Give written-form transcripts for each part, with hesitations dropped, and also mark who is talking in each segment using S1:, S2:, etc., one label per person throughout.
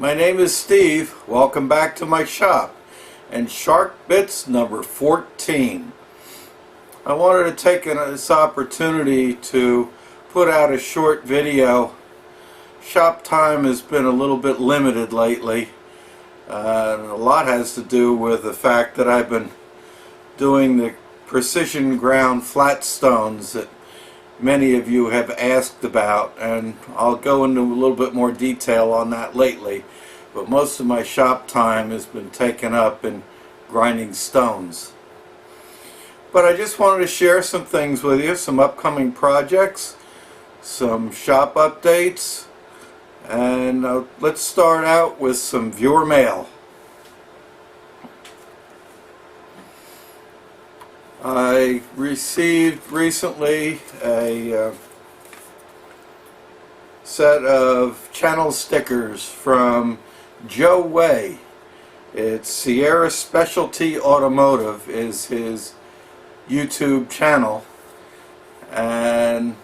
S1: My name is Steve. Welcome back to my shop and Shark Bits number 14. I wanted to take this opportunity to put out a short video. Shop time has been a little bit limited lately. A lot has to do with the fact that I've been doing the precision ground flat stones that many of you have asked about, and I'll go into a little bit more detail on that lately, but most of my shop time has been taken up in grinding stones. But I just wanted to share some things with you, some upcoming projects, some shop updates, and let's start out with some viewer mail. I received recently a set of channel stickers from Joe Way. It's Sierra Specialty Automotive is his YouTube channel, and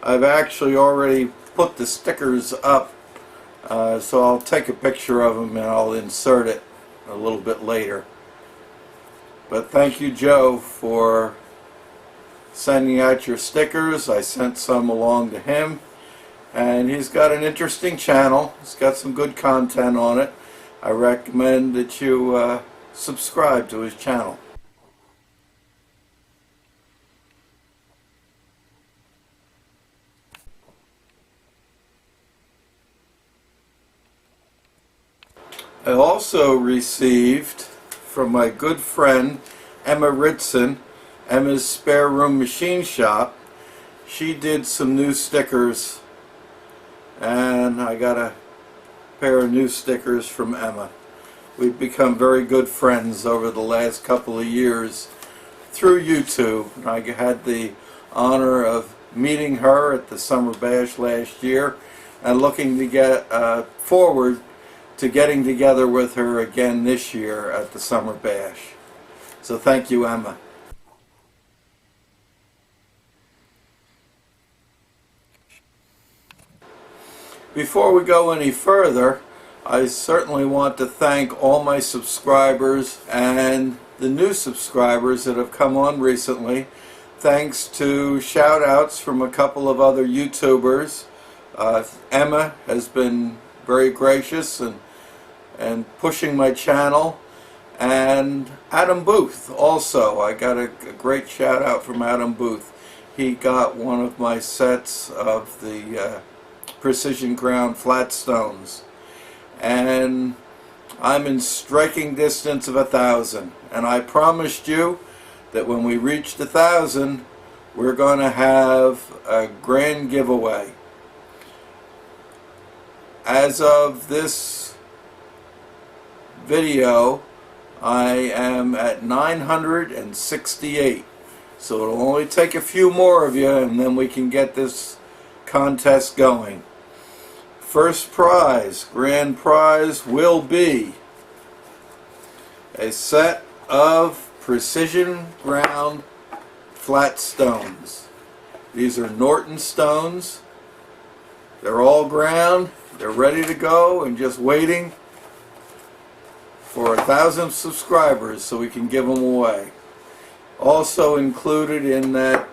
S1: I've actually already put the stickers up, so I'll take a picture of them and I'll insert it a little bit later. But thank you, Joe, for sending out your stickers. I sent some along to him, and he's got an interesting channel. He's got some good content on it. I recommend that you subscribe to his channel. I also received from my good friend Emma Ritson, Emma's Spare Room Machine Shop. She did some new stickers, and I got a pair of new stickers from Emma. We've become very good friends over the last couple of years through YouTube. I had the honor of meeting her at the Summer Bash last year and looking to get forward to getting together with her again this year at the Summer Bash. So thank you, Emma. Before we go any further, I certainly want to thank all my subscribers and the new subscribers that have come on recently. Thanks to shout outs from a couple of other YouTubers. Emma has been very gracious and pushing my channel, and Adam Booth also. I got a great shout out from Adam Booth. He got one of my sets of the precision ground flat stones, and I'm in striking distance of 1,000, and I promised you that when we reached 1,000 we're going to have a grand giveaway. As of this video, I am at 968, so it'll only take a few more of you and then we can get this contest going. First prize, grand prize, will be a set of precision ground flat stones. These are Norton stones. They're all ground, they're ready to go and just waiting for 1,000 subscribers so we can give them away. Also included in that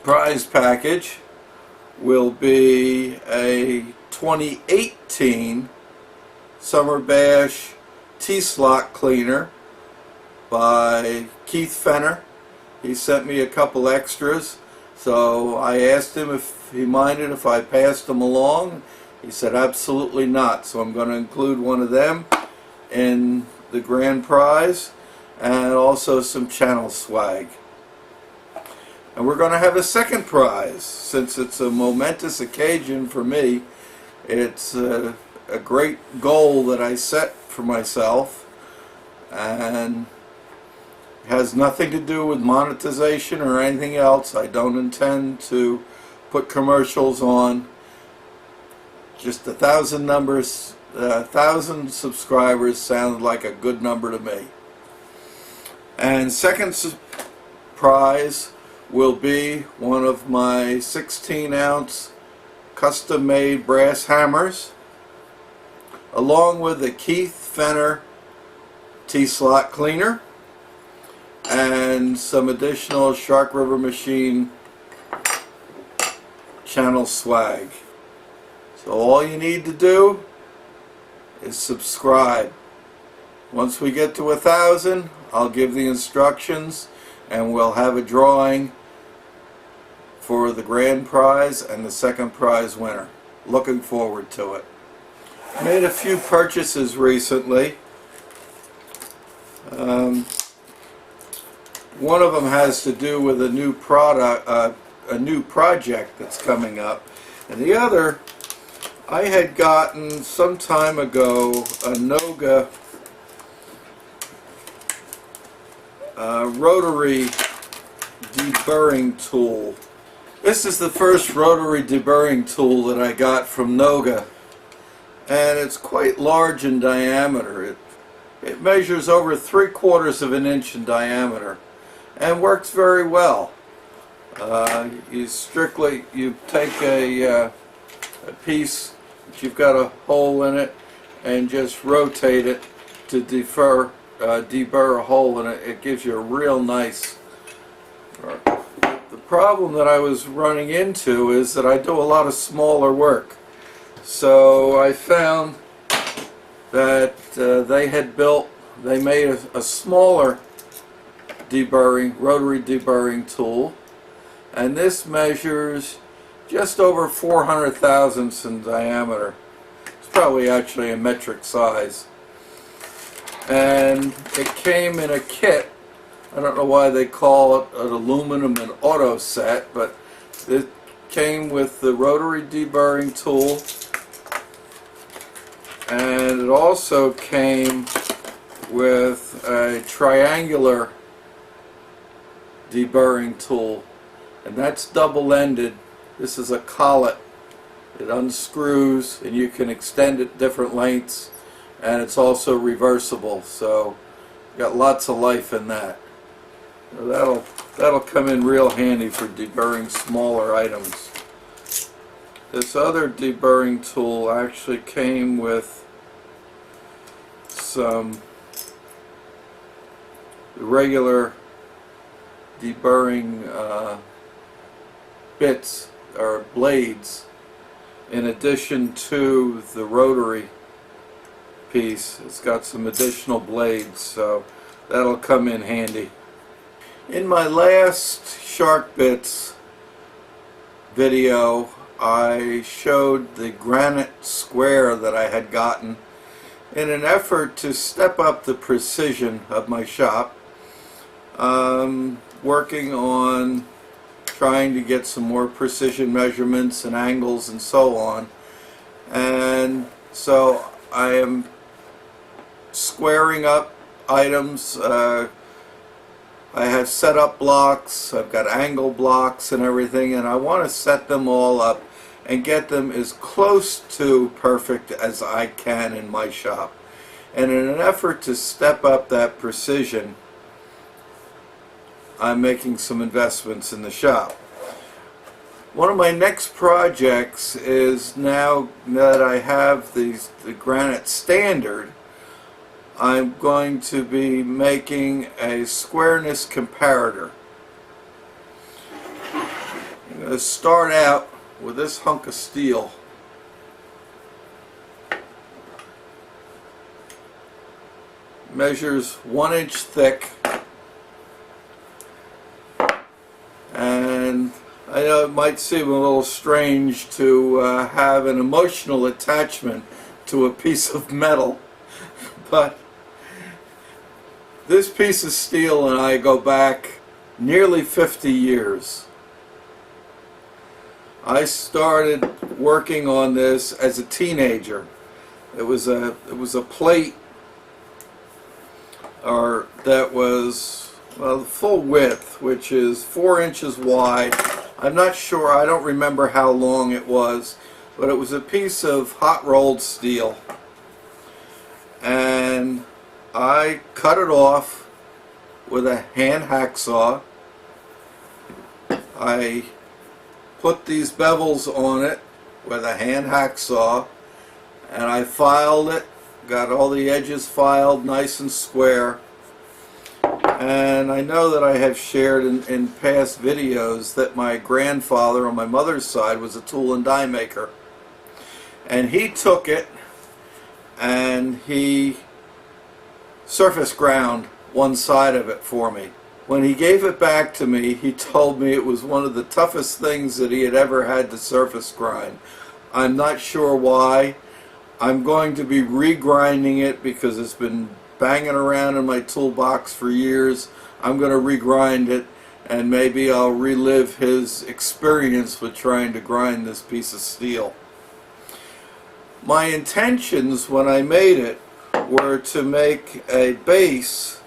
S1: prize package will be a 2018 Summer Bash T-slot cleaner by Keith Fenner. He sent me a couple extras, so I asked him if he minded if I passed them along. He said absolutely not, so I'm going to include one of them in the grand prize, and also some channel swag. And we're going to have a second prize, since it's a momentous occasion for me. It's a great goal that I set for myself, and it has nothing to do with monetization or anything else. I don't intend to put commercials on. Just 1,000 numbers, 1,000 subscribers sounds like a good number to me. And second prize will be one of my 16-ounce custom-made brass hammers. along with the Keith Fenner T-slot cleaner and some additional Shark River Machine channel swag. So all you need to do is subscribe. Once we get to 1,000, I'll give the instructions and we'll have a drawing for the grand prize and the second prize winner. Looking forward to it. I made a few purchases recently. One of them has to do with a new product, a new project that's coming up, and the other, I had gotten some time ago a Noga rotary deburring tool. This is the first rotary deburring tool that I got from Noga, and it's quite large in diameter. It measures over 3/4 of an inch in diameter and works very well. You take a piece that you've got a hole in it and just rotate it to deburr a hole in it. It gives you a real nice. The problem that I was running into is that I do a lot of smaller work. So I found that they made a smaller rotary deburring tool, and this measures just over 400 thousandths in diameter. It's probably actually a metric size. And it came in a kit. I don't know why they call it an aluminum and auto set, but it came with the rotary deburring tool, and it also came with a triangular deburring tool, and that's double-ended. This is a collet. It unscrews and you can extend it different lengths, and it's also reversible, so got lots of life in that. So that'll come in real handy for deburring smaller items. This other deburring tool actually came with some regular deburring bits or blades in addition to the rotary piece. It's got some additional blades, so that'll come in handy. In my last Shark Bits video, I showed the Granite Square that I had gotten in an effort to step up the precision of my shop, working on trying to get some more precision measurements and angles and so on. And so I am squaring up items. I have set up blocks, I've got angle blocks and everything, and I want to set them all up and get them as close to perfect as I can in my shop. And in an effort to step up that precision, I'm making some investments in the shop. One of my next projects is, now that I have the Granite Standard, I'm going to be making a squareness comparator. I'm going to start out with this hunk of steel. Measures 1 inch thick, and I know it might seem a little strange to have an emotional attachment to a piece of metal, but this piece of steel and I go back nearly 50 years. I started working on this as a teenager. It was a plate that was, well, the full width, which is 4 inches wide. I'm not sure, I don't remember how long it was, but it was a piece of hot rolled steel. And I cut it off with a hand hacksaw. I put these bevels on it with a hand hacksaw, and I filed it, got all the edges filed nice and square. And I know that I have shared in past videos that my grandfather on my mother's side was a tool and die maker. And he took it and he surface ground one side of it for me. When he gave it back to me, he told me it was one of the toughest things that he had ever had to surface grind. I'm not sure why. I'm going to be regrinding it because it's been banging around in my toolbox for years. I'm going to regrind it, and maybe I'll relive his experience with trying to grind this piece of steel. My intentions when I made it were to make a base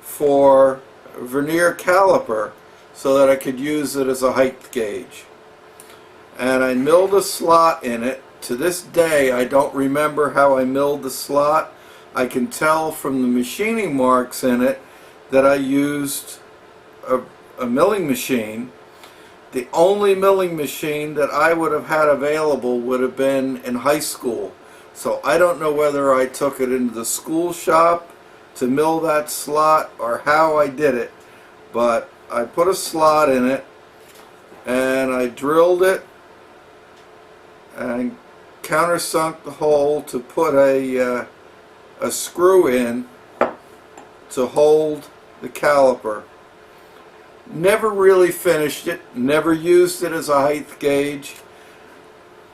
S1: for a vernier caliper so that I could use it as a height gauge. And I milled a slot in it. To this day, I don't remember how I milled the slot. I can tell from the machining marks in it that I used a milling machine. The only milling machine that I would have had available would have been in high school. So I don't know whether I took it into the school shop to mill that slot or how I did it. But I put a slot in it and I drilled it and countersunk the hole to put a screw in to hold the caliper. Never really finished it, never used it as a height gauge.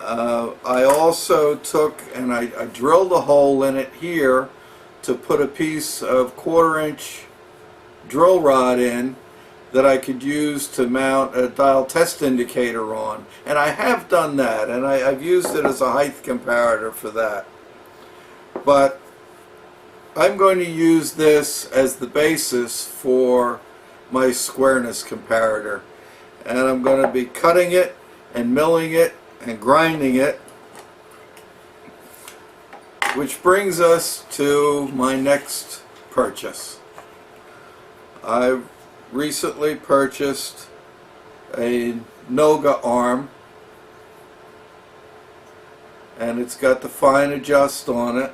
S1: I also took and I drilled a hole in it here to put a piece of 1/4-inch drill rod in that I could use to mount a dial test indicator on. And I have done that, and I've used it as a height comparator for that. But I'm going to use this as the basis for my squareness comparator. And I'm going to be cutting it and milling it and grinding it. Which brings us to my next purchase. I recently purchased a Noga arm, and it's got the fine adjust on it,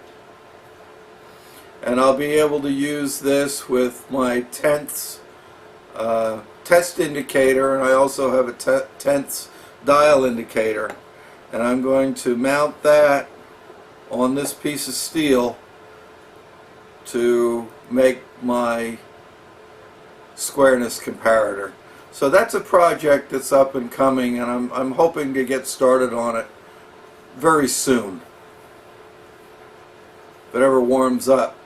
S1: and I'll be able to use this with my tenths test indicator, and I also have a tenths dial indicator, and I'm going to mount that on this piece of steel to make my squareness comparator. So that's a project that's up and coming, and I'm hoping to get started on it very soon. If it ever warms up.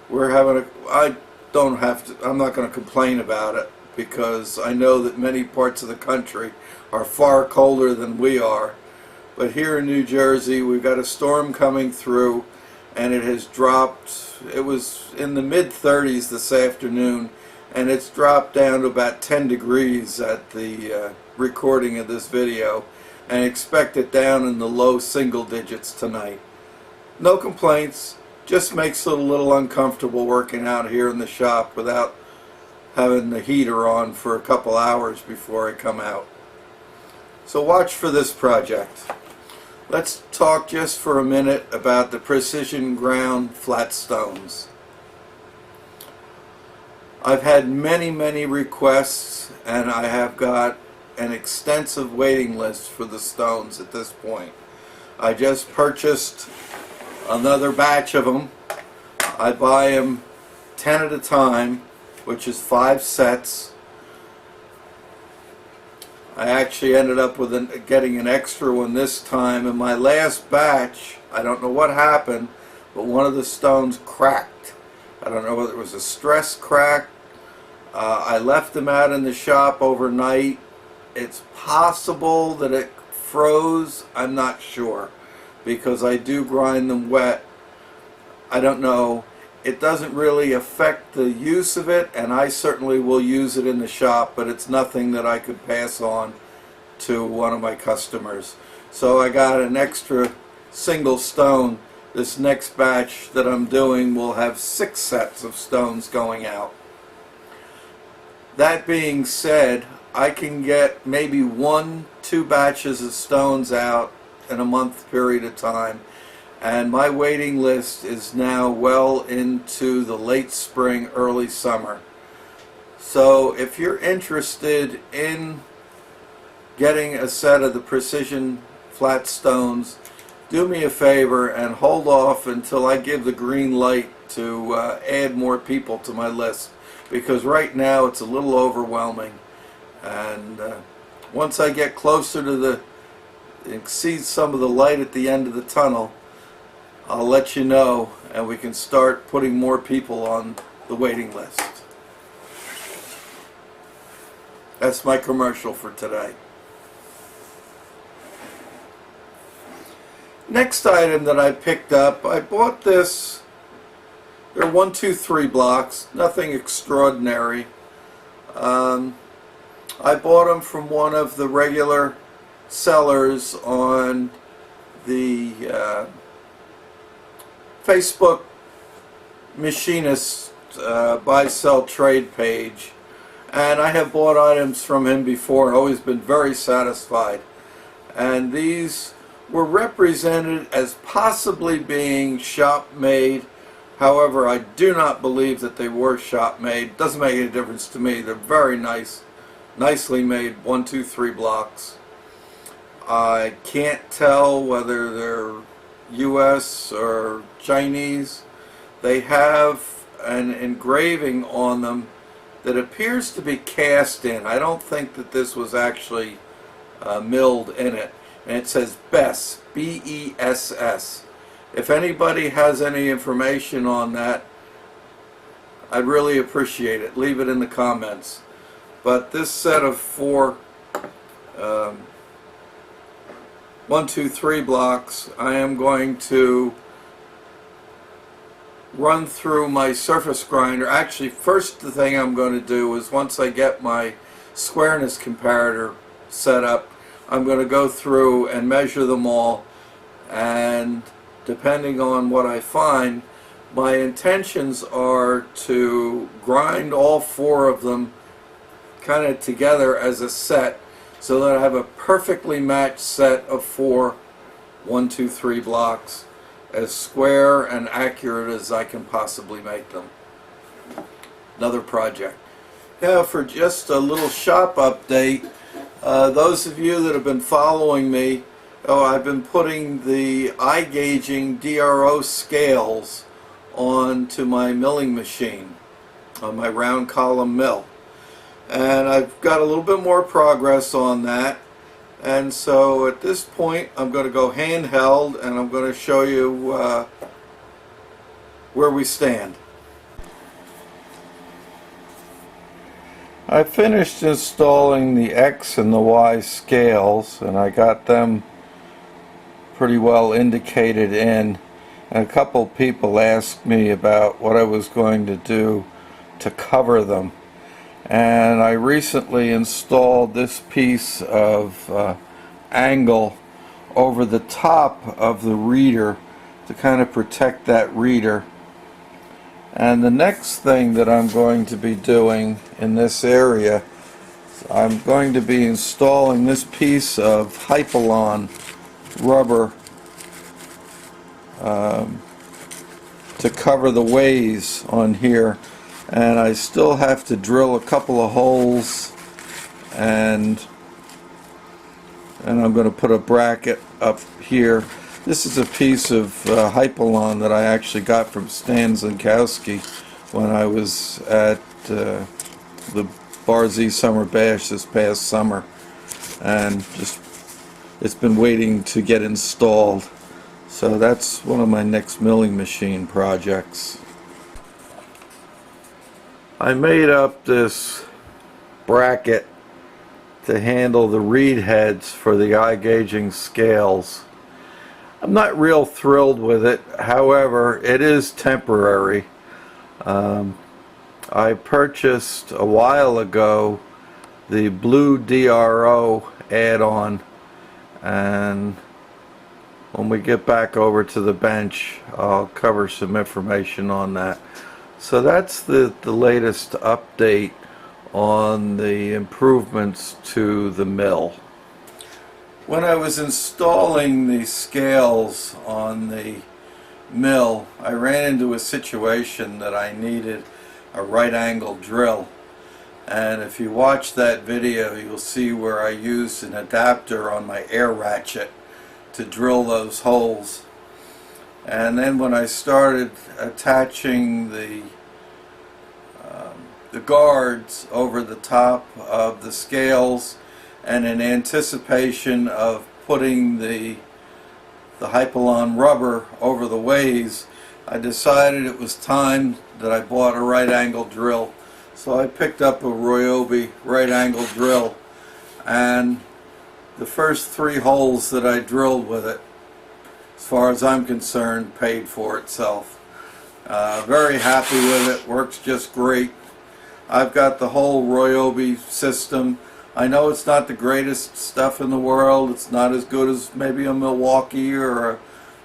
S1: We're having I'm not going to complain about it because I know that many parts of the country are far colder than we are. But here in New Jersey, we've got a storm coming through, and it has dropped. It was in the mid-30s this afternoon, and it's dropped down to about 10 degrees at the recording of this video, and expect it down in the low single digits tonight. No complaints, just makes it a little uncomfortable working out here in the shop without having the heater on for a couple hours before I come out. So watch for this project. Let's talk just for a minute about the precision ground flat stones. I've had many requests, and I have got an extensive waiting list for the stones at this point. I just purchased another batch of them. I buy them 10 at a time, which is 5 sets. I actually ended up with getting an extra one this time. In my last batch, I don't know what happened, but one of the stones cracked. I don't know whether it was a stress crack. I left them out in the shop overnight. It's possible that it froze. I'm not sure, because I do grind them wet. I don't know. It doesn't really affect the use of it, and I certainly will use it in the shop, but it's nothing that I could pass on to one of my customers. So I got an extra single stone. This next batch that I'm doing will have 6 sets of stones going out. That being said, I can get maybe 1-2 batches of stones out in a month period of time, and my waiting list is now well into the late spring, early summer. So if you're interested in getting a set of the precision flat stones, do me a favor and hold off until I give the green light to add more people to my list, because right now it's a little overwhelming, and once I get closer to see some of the light at the end of the tunnel, I'll let you know and we can start putting more people on the waiting list. That's my commercial for today. Next item that I picked up, I bought this. They're 1, 2, 3 blocks, nothing extraordinary. I bought them from one of the regular sellers on the Facebook machinist buy sell trade page, and I have bought items from him before and always been very satisfied. And these were represented as possibly being shop made. However, I do not believe that they were shop made. Doesn't make any difference to me. They're very nice, nicely made 1, 2, 3 blocks. I can't tell whether they're US or Chinese. They have an engraving on them that appears to be cast in. I don't think that this was actually milled in it. And it says BESS, B-E-S-S. If anybody has any information on that, I'd really appreciate it. Leave it in the comments. But this set of 4 1, 2, 3 blocks, I am going to run through my surface grinder. Actually, first the thing I'm going to do is, once I get my squareness comparator set up, I'm going to go through and measure them all, and depending on what I find, my intentions are to grind all 4 of them kind of together as a set, so that I have a perfectly matched set of 4 1, 2, 3 blocks, as square and accurate as I can possibly make them. Another project. Yeah, for just a little shop update, those of you that have been following me, I've been putting the eye gauging DRO scales onto my milling machine, on my round column mill. And I've got a little bit more progress on that. And so at this point I'm going to go handheld, and I'm going to show you where we stand. I finished installing the X and the Y scales, and I got them pretty well indicated in. And a couple people asked me about what I was going to do to cover them. And I recently installed this piece of angle over the top of the reader to kind of protect that reader. And the next thing that I'm going to be doing in this area, I'm going to be installing this piece of Hypalon rubber to cover the ways on here. And I still have to drill a couple of holes, and I'm going to put a bracket up here. This is a piece of Hypalon that I actually got from Stan Zinkowski when I was at the Bar Z Summer Bash this past summer, and just it's been waiting to get installed. So that's one of my next milling machine projects. I made up this bracket to handle the reed heads for the eye gauging scales. I'm not real thrilled with it. However, it is temporary. I purchased a while ago the blue DRO add-on, and when we get back over to the bench, I'll cover some information on that. So that's the latest update on the improvements to the mill. When I was installing the scales on the mill, I ran into a situation that I needed a right angle drill. And if you watch that video, you'll see where I used an adapter on my air ratchet to drill those holes. And then when I started attaching the guards over the top of the scales, and in anticipation of putting the Hypalon rubber over the ways, I decided it was time that I bought a right angle drill. So I picked up a Ryobi right angle drill, and the first 3 holes that I drilled with it, as far as I'm concerned, paid for itself. Very happy with it, works just great. I've got the whole Ryobi system. I know it's not the greatest stuff in the world, it's not as good as maybe a Milwaukee or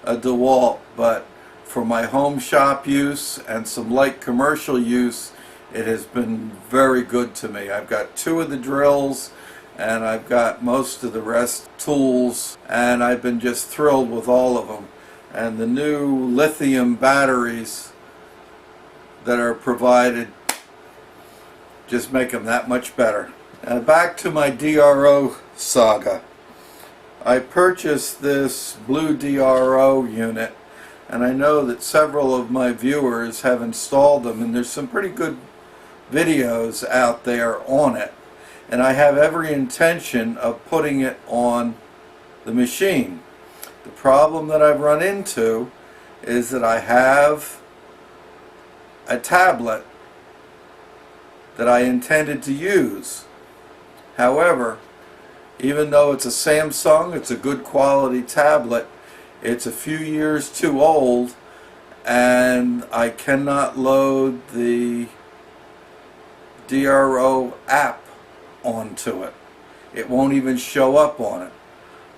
S1: a DeWalt, but for my home shop use and some light commercial use, it has been very good to me. I've got 2 of the drills, and I've got most of the rest tools, and I've been just thrilled with all of them. And the new lithium batteries that are provided just make them that much better. Now back to my DRO saga. I purchased this blue DRO unit, and I know that several of my viewers have installed them, and there's some pretty good videos out there on it, and I have every intention of putting it on the machine. The problem that I've run into is that I have a tablet that I intended to use. However, even though it's a Samsung, it's a good quality tablet, it's a few years too old, and I cannot load the DRO app onto it. It won't even show up on it.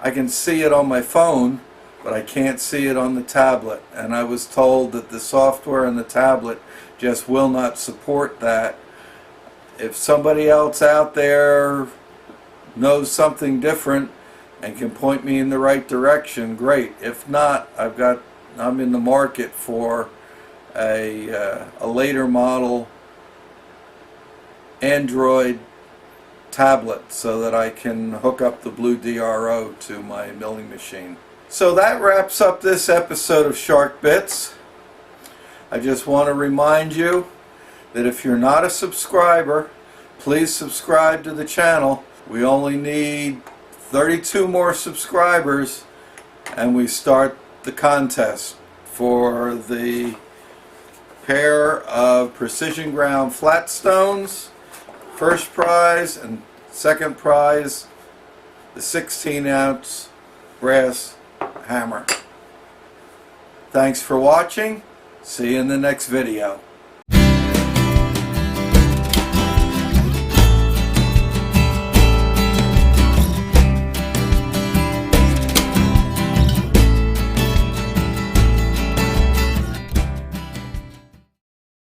S1: I can see it on my phone, but I can't see it on the tablet, and I was told that the software in the tablet just will not support that. If somebody else out there knows something different and can point me in the right direction, great. If not, I'm in the market for a later model Android tablet so that I can hook up the blue DRO to my milling machine. So that wraps up this episode of Shark Bits. I just want to remind you that if you're not a subscriber, please subscribe to the channel. We only need 32 more subscribers, and we start the contest for the pair of precision ground flat stones. First prize and second prize, the 16-ounce brass hammer. Thanks for watching. See you in the next video.